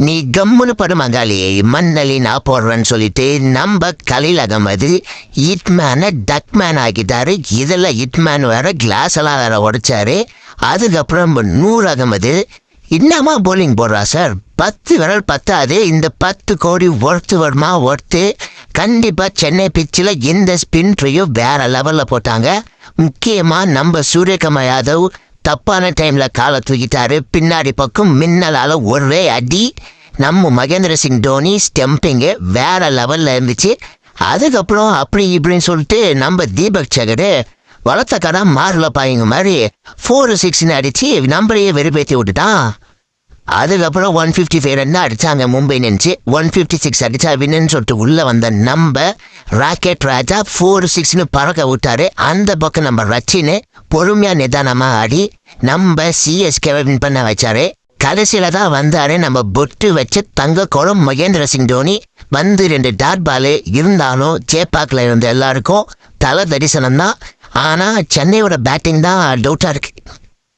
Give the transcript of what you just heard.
நீ கம்முனு படுமங்காளி மண்ணலி நான் போடுறேன்னு சொல்லிட்டு நம்ம கலீல் அகமது ஹிட்மேனை டக்மேன் ஆக்கிட்டாரு. இதில் ஹிட்மேன் வேற கிளாஸ் எல்லாம் வேற உடைச்சாரு. அதுக்கப்புறம் நூர் அகமது என்னமா போலிங் போடுறா சார், 10 விரல் பத்தாது, இந்த 10 கோடி ஒர்த்து வருமா ஒர்த்து. கண்டிப்பாக சென்னை பிச்சில் இந்த ஸ்பின் ட்ரையோ வேற லெவலில் போட்டாங்க. முக்கியமாக நம்ம சூரியகுமார் யாதவ் தப்பான டைமில் காலை தூக்கிட்டாரு. பின்னாடி பக்கம் மின்னலால் ஒரே அடி. நம்ம மகேந்திர சிங் தோனி ஸ்டெம்பிங்கு வேற லெவலில் இருந்துச்சு. அதுக்கப்புறம் அப்படி இப்படின்னு சொல்லிட்டு நம்ம தீபக் சகரு வளர்த்த கடை மாறில் பாயிங்க மாதிரி 4-6 அடித்து நம்மளையே வெறுப்பேற்றி விட்டுட்டான். அதுக்கப்புறம் 155 ரன் அடித்தாங்க மும்பை நினச்சி. 156 அடித்தா வின்னு சொல்லிட்டு உள்ளே வந்த நம்ம ராக்கெட் ராஜா 4-6 பறக்க விட்டாரு. அந்த பக்கம் நம்ம ரச்சின்னு பொறுமையாக நிதானமாக ஆடி நம்ம சிஎஸ்கேவை வின் பண்ண வச்சாரு. கடைசியில் தான் வந்தாரு நம்ம பொட்டு வச்சு தங்க குளம் மகேந்திர சிங் தோனி. வந்து 2 டாட் பாலு இருந்தாலும் சேப்பாக்கில் இருந்த எல்லாருக்கும் தலை தரிசனம் தான். ஆனால் சென்னையோட பேட்டிங் தான் டவுட்டாக இருக்குது.